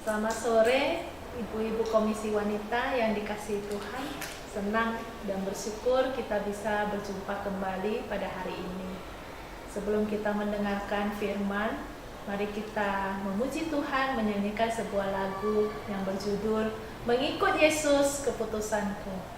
Selamat sore, ibu-ibu komisi wanita yang dikasihi Tuhan. Senang dan bersyukur kita bisa berjumpa kembali pada hari ini. Sebelum kita mendengarkan firman, mari kita memuji Tuhan, menyanyikan sebuah lagu yang berjudul Mengikut Yesus Keputusanku.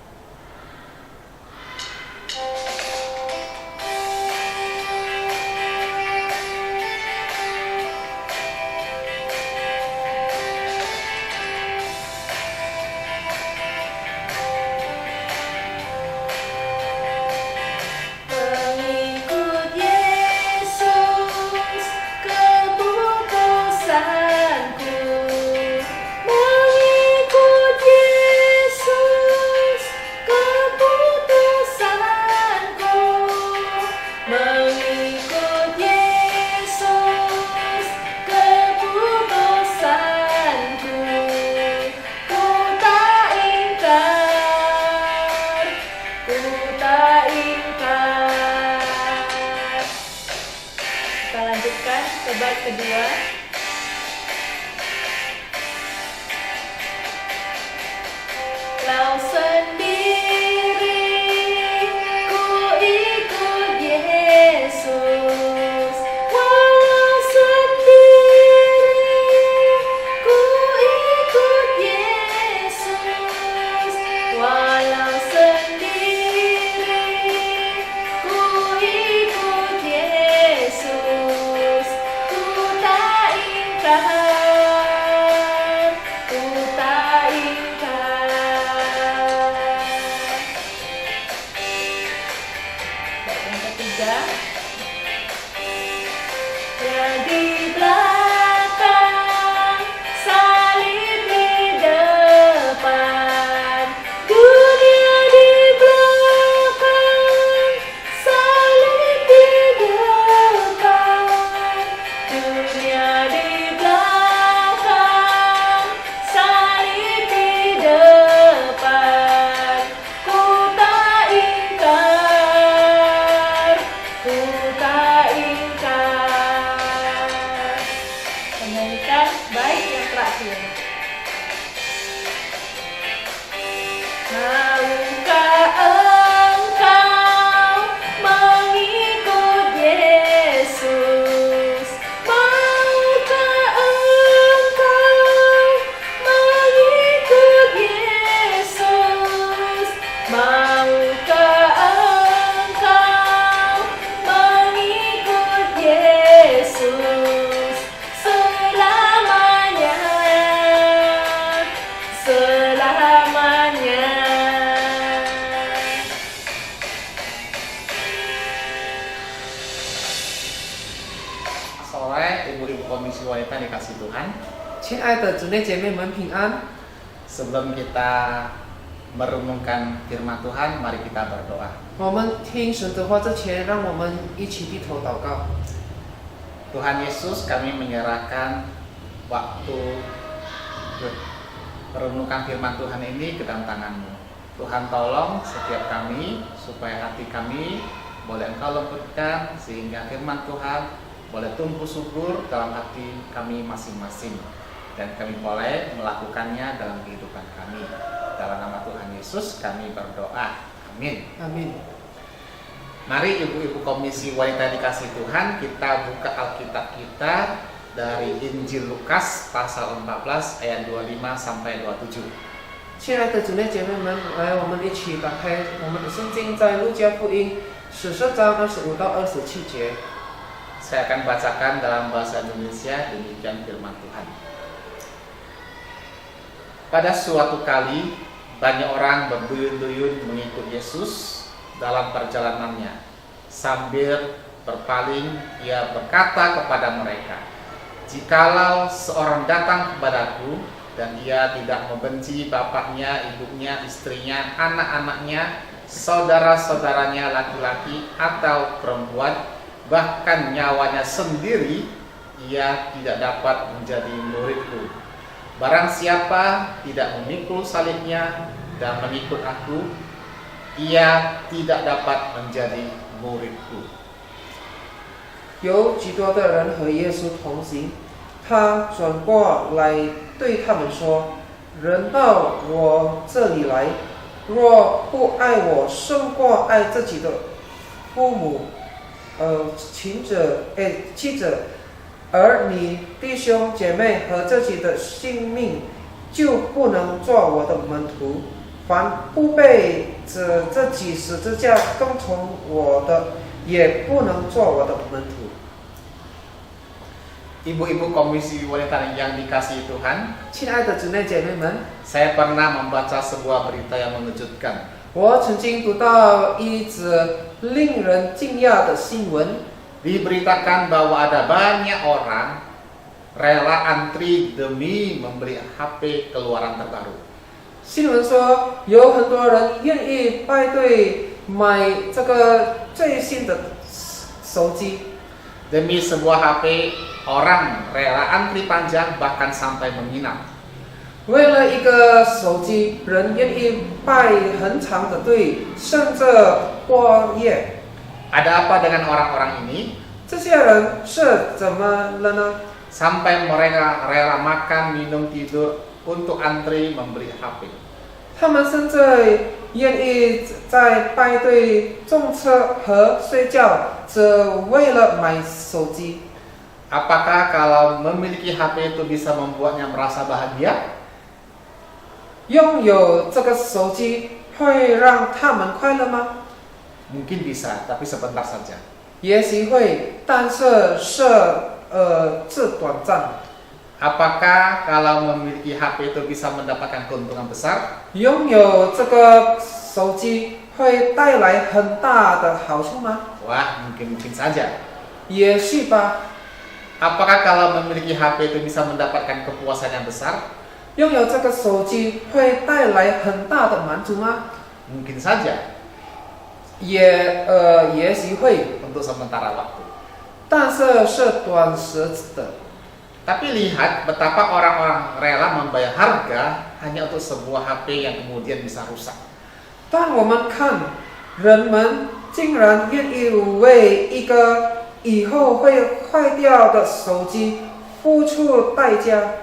Bait kedua. Lau sendiri ku ikut Yesus, walau sendiri ku ikut Yesus, walau sendiri ku ikut Yesus. Ibu-ibu komisi wanita dikasih Tuhan. 亲爱的姊妹姐妹们平安。 Sebelum kita merenungkan firman Tuhan, mari kita berdoa. 我们听神的话之前，让我们一起低头祷告。 Tuhan Yesus, kami menyerahkan waktu merenungkan firman Tuhan ini ke dalam tangan-Mu. Tuhan tolong setiap kami supaya hati kami boleh Engkau lembutkan sehingga firman Tuhan boleh tumbuh subur dalam hati kami masing-masing dan kami boleh melakukannya dalam kehidupan kami. Dalam nama Tuhan Yesus kami berdoa. Amin. Amin. Mari ibu-ibu komisi wanita dikasih Tuhan, kita buka Alkitab kita dari Injil Lukas pasal 14 ayat 25 sampai 27. 亲爱的姊妹姐妹们，来，我们一起打开我们的圣经，在路加福音14章25到27节。 Saya akan bacakan dalam bahasa Indonesia, demikian firman Tuhan. Pada suatu kali, banyak orang berduyun-duyun mengikut Yesus dalam perjalanannya. Sambil berpaling, ia berkata kepada mereka, "Jikalau seorang datang kepadaku dan ia tidak membenci bapaknya, ibunya, istrinya, anak-anaknya, saudara-saudaranya laki-laki atau perempuan, bahkan nyawanya sendiri, ia tidak dapat menjadi muridku. Barang siapa tidak memikul salibnya dan mengikut aku, ia tidak dapat menjadi muridku." 有许多的人和耶稣同行，他转过来对他们说：“人到我这里来，若不爱我胜过爱自己的父母、妻子、儿女、弟兄姐妹和自己的性命，就不能做我的门徒。凡不背着自己十字架跟从我的，也不能做我的门徒。” Ibu-ibu komisi wanita yang dikasihi Tuhan, 亲爱的姊妹姐妹们， saya pernah membaca sebuah berita yang mengejutkan. 我曾经读到一则令人惊讶的新闻， Diberitakan bahwa ada banyak orang rela antri demi membeli HP keluaran terbaru. 新闻说有很多人愿意排队买这个最新的手机。 Demi sebuah HP, orang rela antri panjang bahkan sampai menginap. 为了一个手机，人愿意排很长的队，甚至过夜。 Ada apa dengan orang-orang ini? 这些人是怎么了呢？ Sampai mereka rela makan, minum, tidur untuk antri membeli HP. 他们甚至愿意在排队种车和睡觉，只为了买手机。 Apakah kalau memiliki HP itu bisa membuatnya merasa bahagia? 拥有这个手机会让他们快乐吗？ Mungkin bisa, tapi sebentar saja. 也许会，但是是短暂。 Apakah kalau memiliki HP itu bisa mendapatkan keuntungan besar? 拥有这个手机会带来很大的好处吗？ Wah, mungkin saja. 也许吧。 Apakah kalau memiliki HP itu bisa mendapatkan kepuasan yang besar? 拥有这个手机会带来很大的满足吗？ Mungkin saja, 也许会， untuk sementara waktu. 但是是短时的。 Tapi lihat betapa orang-orang rela membayar harga hanya untuk sebuah HP yang kemudian bisa rusak. 但我们看，人们竟然愿意为一个以后会坏掉的手机付出代价。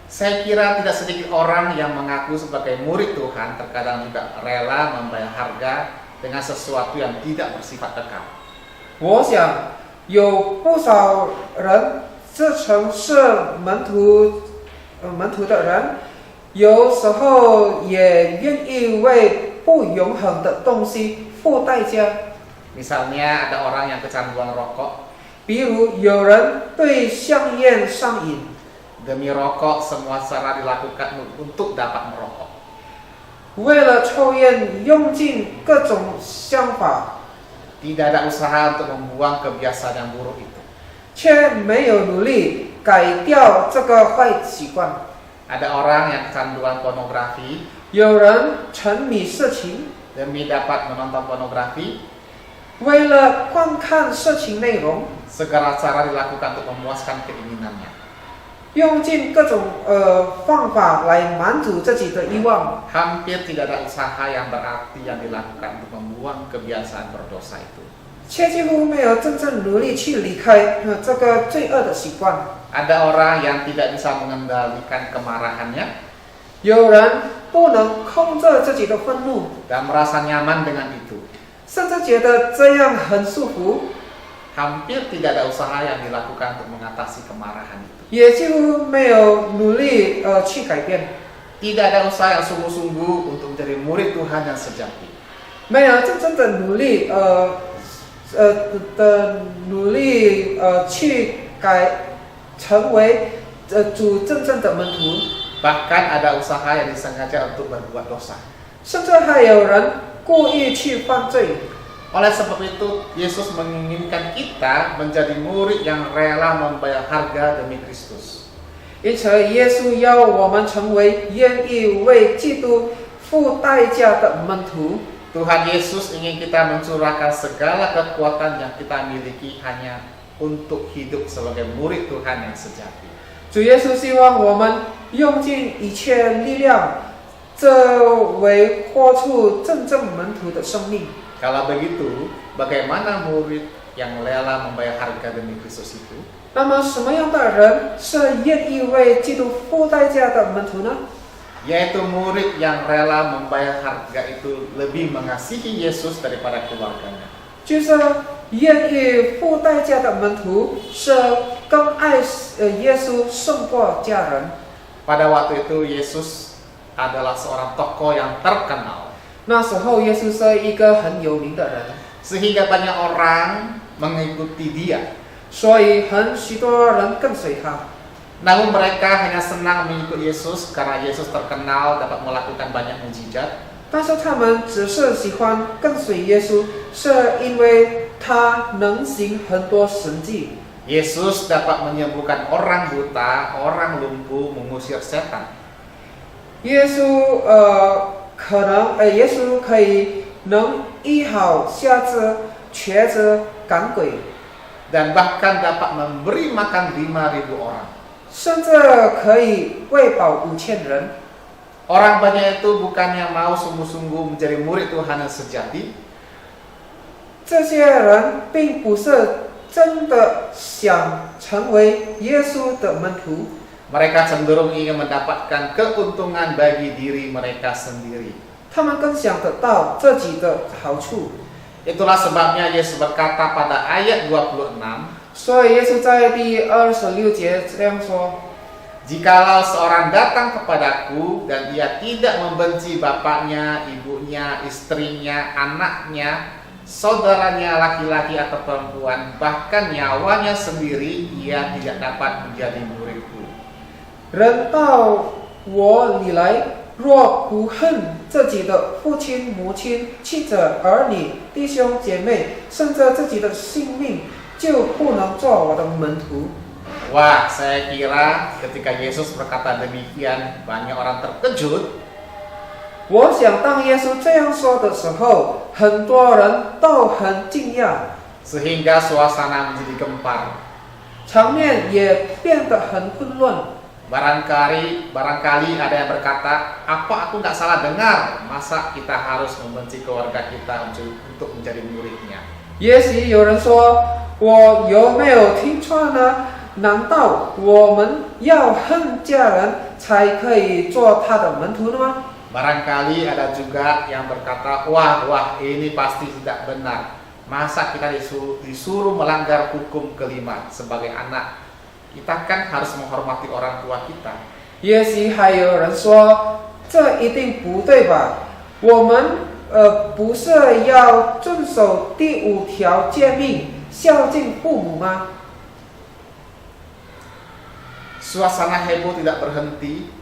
Saya kira tidak sedikit orang yang mengaku sebagai murid Tuhan terkadang juga rela membayar harga dengan sesuatu yang tidak bersifat kekal. 我想有不少人自称是门徒的人，有时候也愿意为不永恒的东西付代价。 Misalnya ada orang yang kecanduan rokok, 比如有人对香烟上瘾， demi rokok semua cara dilakukan untuk dapat merokok. 为了抽烟用尽各种想法， Tidak ada usaha untuk membuang kebiasaan yang buruk itu. 却没有努力改掉这个坏习惯。 Ada orang yang kecanduan pornografi, 有人沉迷色情， demi dapat menonton pornografi, 为了观看色情内容， segala cara dilakukan untuk memuaskan keinginannya. 用尽各种方法来满足自己的欲望。 Hampir tidak ada usaha yang berarti yang dilakukan untuk membuang kebiasaan berdosa itu. 却几乎没有真正努力去离开这个罪恶的习惯。 Ada orang yang tidak bisa mengendalikan kemarahannya 有人不能控制自己的愤怒， dan merasa nyaman dengan itu. 甚至觉得这样很舒服， Hampir tidak ada usaha yang dilakukan untuk mengatasi kemarahan itu. 也几乎没有努力去改变， Tidak ada usaha yang sungguh-sungguh untuk menjadi murid Tuhan yang sejati. 没有真正的努力去成为主真正的门徒。 Bahkan ada usaha yang disengaja untuk berbuat dosa. 甚至还有人故意去犯罪。 Oleh sebab itu, Yesus menginginkan kita menjadi murid yang rela membayar harga demi Kristus. 因此，耶稣要我们成为愿意为基督付代价的门徒。 Tuhan Yesus ingin kita mencurahkan segala kekuatan yang kita miliki hanya untuk hidup sebagai murid Tuhan yang sejati. 主耶稣希望我们用尽一切力量，为活出真正门徒的生命。 Kalau begitu, bagaimana murid yang rela membayar harga demi Kristus itu? 那么什么样的人是愿意为基督付代价的门徒呢？ Yaitu murid yang rela membayar harga itu lebih mengasihi Yesus daripada keluarganya. 就是愿意付代价的门徒是更爱耶稣胜过家人。 Pada waktu itu Yesus adalah seorang tokoh yang terkenal, 那时候耶稣是一个很有名的人， sehingga banyak orang mengikuti dia. 所以许多人跟随他。 Namun mereka hanya senang mengikut Yesus karena Yesus terkenal dapat melakukan banyak mujizat. 但是他们只是喜欢跟随耶稣，是因为他能行很多神迹。 Yesus dapat menyembuhkan orang buta, orang lumpuh, mengusir setan. 耶稣耶稣可以能医好瞎子、瘸子、赶鬼， Dan bahkan dapat memberi makan 5.000 orang. 甚至可以喂饱5000人。 Orang banyak itu bukannya mau sungguh-sungguh menjadi murid Tuhan yang sejati, 这些人并不是真的想成为耶稣的门徒， mereka cenderung ingin mendapatkan keuntungan bagi diri mereka sendiri. 他们更想得到自己的好处。 Itulah sebabnya Yesus berkata pada ayat 26, 所以耶稣在第26节这样说： Jikalau seorang datang kepadaku dan ia tidak membenci bapaknya, ibunya, istrinya, anaknya, saudaranya laki-laki atau perempuan, bahkan nyawanya sendiri, ia tidak dapat menjadi muridku. 人到我里来，若不恨自己的父亲、母亲、妻子、儿女、弟兄姐妹，甚至自己的性命，就不能做我的门徒。 Wah, saya kira ketika Yesus berkata demikian, banyak orang terkejut. 我想当耶稣这样说的时候，很多人都很惊讶， Sehingga suasana menjadi gempar. 场面也变得很混乱。 Barangkali ada yang berkata, apa aku nggak salah dengar? Masa kita harus membenci keluarga kita untuk menjadi muridnya? 也许有人说，我有没有听错呢？难道我们要恨家人才可以做他的门徒的吗？ Barangkali ada juga yang berkata, wah ini pasti tidak benar. Masa kita disuruh melanggar hukum kelima sebagai anak? Kita kan harus menghormati orang tua kita. 也许还有人说，这一定不对吧？我们不是要遵守第5条诫命，孝敬父母吗？ Suasana heboh tidak berhenti.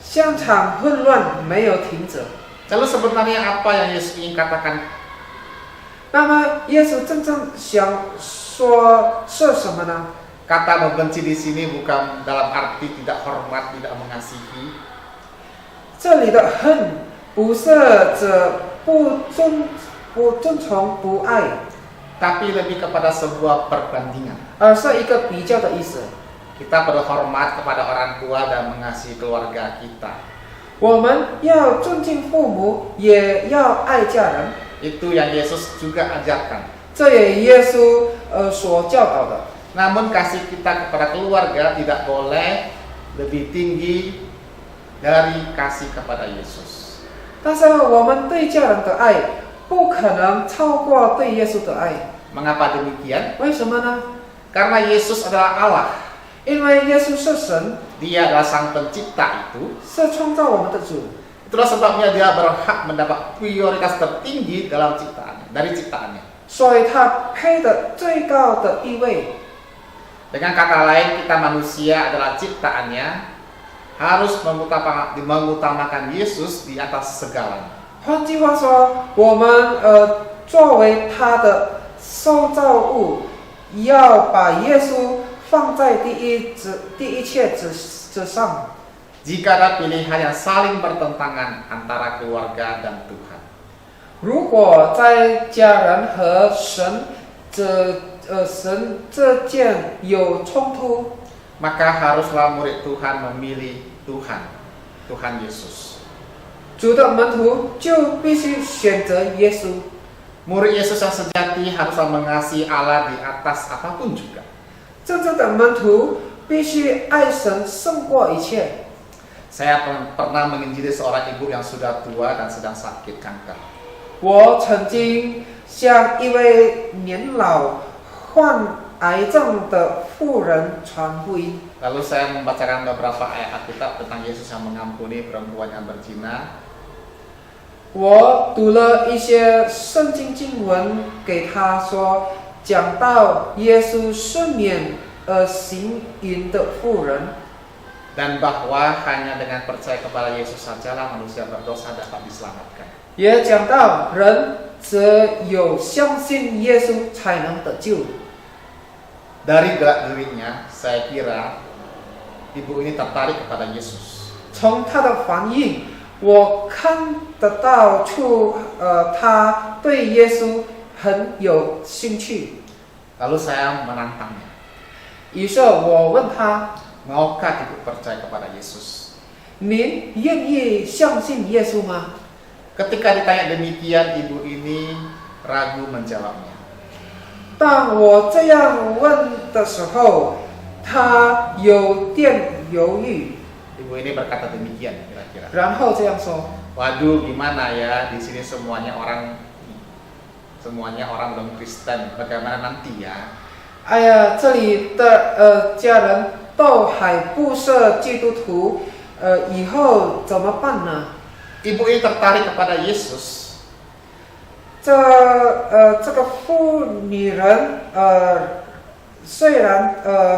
香场混乱没有停止。 Lalu sebenarnya apa yang Yesus ingin katakan? 那么耶稣真正想说是什么呢？ Kata membenci di sini bukan dalam arti tidak hormat, tidak mengasihi. 这里的恨不是指不遵从、不爱， Tapi lebih kepada sebuah perbandingan. 而是一个比较的意思。 Kita berhormat kepada orang tua dan mengasihi keluarga kita. 我们要尊敬父母，也要爱家人。 Itu yang Yesus juga ajarkan. 这也耶稣所教导的。 Namun kasih kita kepada keluarga tidak boleh lebih tinggi dari kasih kepada Yesus. 但是我们对家人的爱不可能超过对耶稣的爱。 Mengapa demikian? 为什么呢？ Karena Yesus adalah Allah. 因为耶稣是神， Dia adalah sang pencipta itu. 是创造我们的主。 Itulah sebabnya dia berhak mendapat prioritas tertinggi dalam dari ciptaannya. 所以他配得最高的地位。 Dengan kata lain, kita manusia adalah ciptaannya, harus mengutamakan Yesus di atas segalanya. 换句话说，我们作为他的受造物，要把耶稣放在第一切之上。 Jika ada pilihan yang saling bertentangan antara keluarga dan Tuhan, 如果在家人和神这件有冲突， maka haruslah murid Tuhan memilih Tuhan Yesus. 主的门徒就必须选择耶稣。Murid Yesus yang sejati haruslah mengasihi Allah di atas apapun juga. 真正的门徒必须爱神胜过一切。 Saya pernah menginjili seorang ibu yang sudah tua dan sedang sakit kanker. 我曾经向一位年老患癌症的妇人传福音， Lalu saya membacakan beberapa ayat Alkitab tentang Yesus yang mengampuni perempuan yang berzina. 我读了一些圣经经文给她说，讲到耶稣赦免行淫的妇人， Dan bahwa hanya dengan percaya kepada Yesus sajalah manusia berdosa dapat diselamatkan. 也讲到人只有相信耶稣才能得救。 Dari gerak-geriknya, saya kira ibu ini tertarik kepada Yesus. 从她的反应，我看得到她对耶稣很有兴趣。 Lalu saya menantangnya. 于是我问她 Maukah ibu percaya kepada Yesus?：“ 您愿意相信耶稣吗？” Ketika ditanya demikian, ibu ini ragu menjawabnya. 当我这样问的时候，她有点犹豫， Ibu ini berkata demikian kira-kira. 然后这样说 Waduh, gimana ya? Di sini semuanya orang belum Kristen. Bagaimana nanti ya?：“ 哎呀，这里的家人都还不是基督徒，以后怎么办呢？” Ibu ini tertarik kepada Yesus. 这个妇女人虽然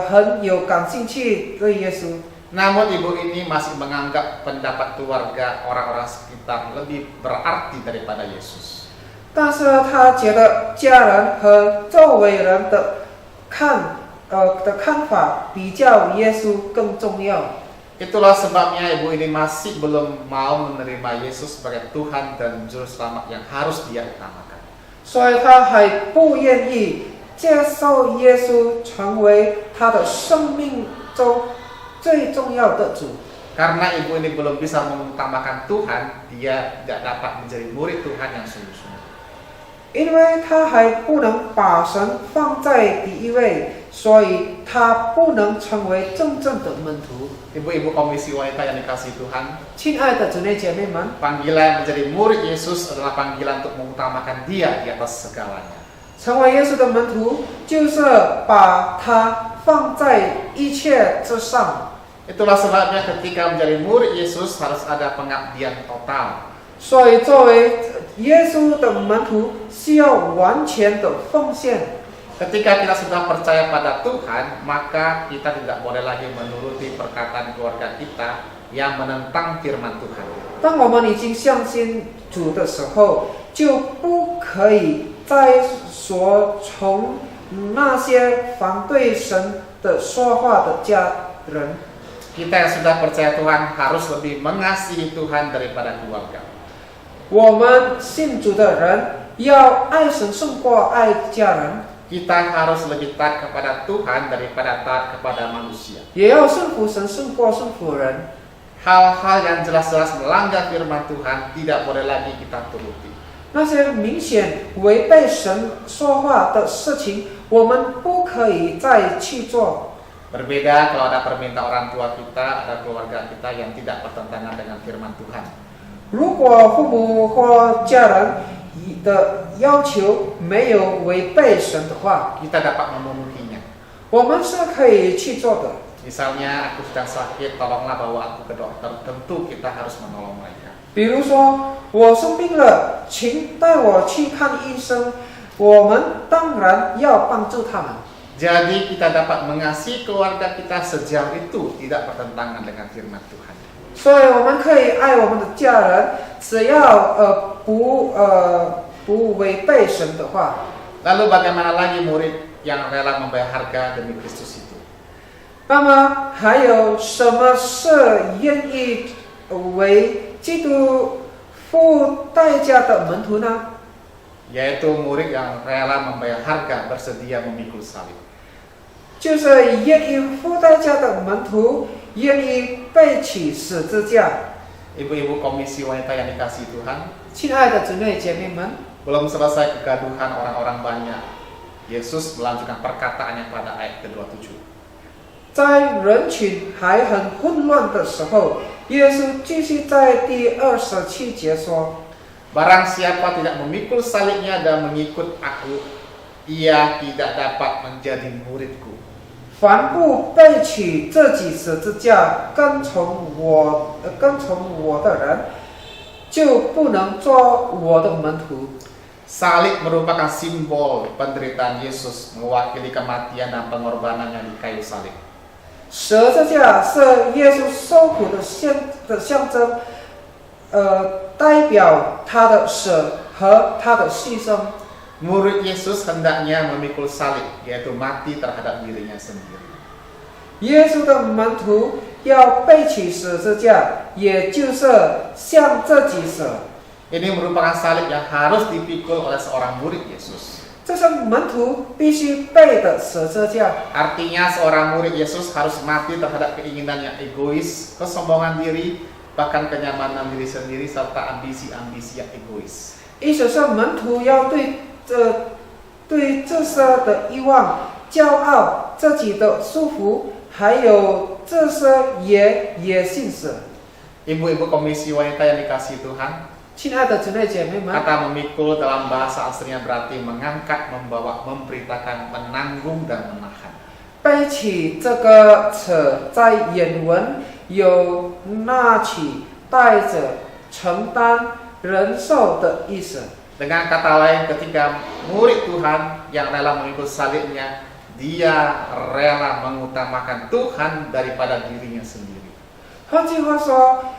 很有感兴趣对耶稣， Namun ibu ini masih menganggap pendapat keluarga orang-orang sekitar lebih berarti daripada Yesus. 但是她觉得家人和周围人的看法比较耶稣更重要。 Itulah sebabnya ibu ini masih belum mau menerima Yesus sebagai Tuhan dan Juru Selamat yang harus dia utamakan. 所以她还不愿意接受耶稣成为她的生命中最重要的主。 Karena ibu ini belum bisa mengutamakan Tuhan, dia tidak dapat menjadi murid Tuhan yang sungguh-sungguh. 因为她还不能把神放在第一位，所以她不能成为真正的门徒。 Ibu-ibu komisi wanita yang dikasihi Tuhan, 亲爱的姊妹姐妹们， panggilan menjadi murid Yesus adalah panggilan untuk mengutamakan Dia di atas segalanya. 成为耶稣的门徒，就是把他放在一切之上。 Itulah sebabnya ketika menjadi murid Yesus harus ada pengabdian total. 所以，作为耶稣的门徒，需要完全的奉献。 Ketika kita sudah percaya pada Tuhan, maka kita tidak boleh lagi menuruti perkataan keluarga kita yang menentang firman Tuhan. 当我们已经相信主的时候，就不可以再说从那些反对神的说话的家人。 Kita yang sudah percaya Tuhan harus lebih mengasihi Tuhan daripada keluarga. 我们信主的人要爱神胜过爱家人。 Kita harus lebih taat kepada Tuhan daripada taat kepada manusia. 也要顺服神胜过顺服人。 Hal-hal yang jelas-jelas melanggar firman Tuhan tidak boleh lagi kita turuti. 那些明显违背神说话的事情，我们不可以再去做。 Berbeda kalau ada permintaan orang tua kita, ada keluarga kita yang tidak bertentangan dengan firman Tuhan. 如果父母或家人的要求没有违背神的话， Kita dapat memenuhinya. 我们是可以去做的。 Misalnya aku sedang sakit, tolonglah bawa aku ke dokter. Tentu kita harus menolong mereka. 比如说，我生病了，请带我去看医生。我们当然要帮助他们。 Jadi kita dapat mengasihi keluarga kita sejauh itu tidak bertentangan dengan firman Tuhan. 所以我们可以爱我们的家人，只要不违背神的话。 Lalu bagaimana lagi murid yang rela membayar harga demi Kristus itu? 那么还有什么是愿意为基督付代价的门徒呢？ Yaitu murid yang rela membayar harga, bersedia memikul salib. 就是愿意付代价的门徒，愿意背起十字架。 Ibu-ibu komisi wanita yang dikasihi Tuhan, 亲爱的姊妹姐妹们， Belum selesai kegaduhan orang-orang banyak, Yesus melanjutkan perkataannya pada ayat ke-27. 在人群还很混乱的时候，耶稣继续在第27节说 Barang siapa tidak memikul salibnya dan mengikut aku, ia tidak dapat menjadi muridku. 凡不背起自己十字架跟从我的人，就不能做我的门徒。 Salib merupakan simbol penderitaan Yesus, mewakili kematian dan pengorbanannya di kayu salib. 十字架是耶稣受苦的象征，代表他的舍和他的牺牲。 Murid Yesus hendaknya memikul salib, yaitu mati terhadap dirinya sendiri. 耶稣的门徒要背起十字架，也就是向自己舍。 Ini merupakan salib yang harus dipikul oleh seorang murid Yesus. 这是门徒必须背的十字架。 Artinya seorang murid Yesus harus mati terhadap keinginan yang egois, kesombongan diri, bahkan kenyamanan diri sendiri serta ambisi-ambisi yang egois. 意思是门徒要对自身的欲望、骄傲、自己的束缚，还有这些野性舍。 Ibu-ibu komisi wanita yang dikasihi Tuhan, 亲爱的姊妹姐妹们， kata memikul dalam bahasa aslinya berarti mengangkat, membawa, memberitakan, menanggung dan menahan. 背起这个词在原文有拿起、带着、承担、忍受的意思。 Dengan kata lain, ketika murid Tuhan yang rela mengikut salibnya, dia rela mengutamakan Tuhan daripada dirinya sendiri. 换句话说，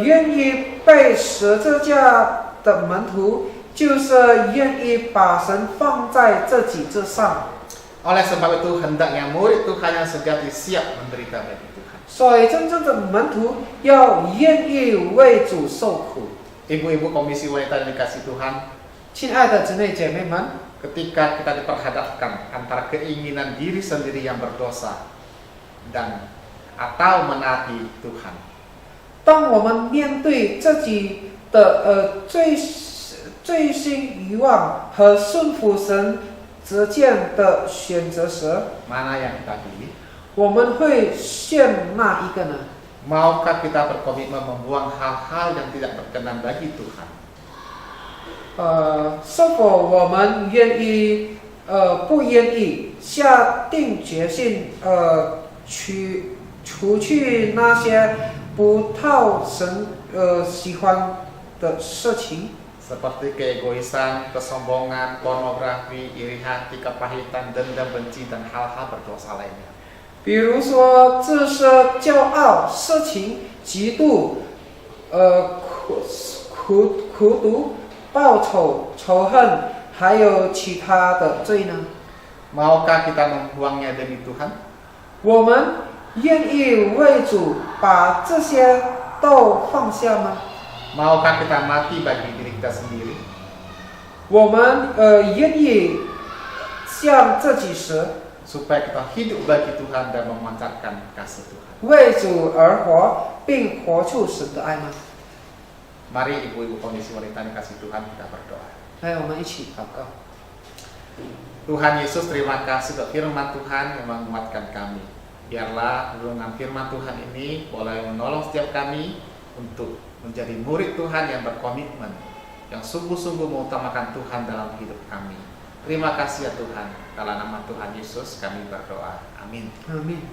愿意背十字架的门徒，就是愿意把神放在自己之上。 Oleh sebab itu, hendaknya murid Tuhan yang sejati siap menderita bagi Tuhan. 所以，真正的门徒要愿意为主受苦。 Ibu-ibu komisi wanita yang dikasihi Tuhan, 亲爱的姊妹姐妹们， ketika kita diperhadapkan antara keinginan diri sendiri yang berdosa dan atau menaati Tuhan, 当我们面对自己的最新欲望和顺服神之间的选择时， mana yang kita pilih? 我们会选哪一个呢？ Maukah kita berkomitmen membuang hal-hal yang tidak berkenan bagi Tuhan? 是否我们愿意不愿意下定决心除去那些不讨神喜欢的事情？ Seperti keegoisan, kesombongan, pornografi, iri hati, kepahitan, dendam, benci, dan hal-hal berdosa lainnya. 比如说自私、骄傲、色情、嫉妒、苦毒、报仇、仇恨，还有其他的罪呢？ Maukah kita membuangnya demi Tuhan? 我们愿意为主把这些都放下吗？ Maukah kita mati bagi diri kita sendiri? 我们愿意向自己死， Supaya kita hidup bagi Tuhan dan memancarkan kasih Tuhan. 为主而活，并活出神的爱吗？ Mari ibu-ibu komisi wanita yang kasih Tuhan, kita berdoa. 来，我们一起祷告。 Tuhan Yesus, terima kasih untuk firman Tuhan yang menguatkan kami. Biarlah renungan firman Tuhan ini boleh menolong setiap kami untuk menjadi murid Tuhan yang berkomitmen, yang sungguh-sungguh mengutamakan Tuhan dalam hidup kami. Terima kasih ya Tuhan. Dalam nama Tuhan Yesus kami berdoa. Amin. Amin.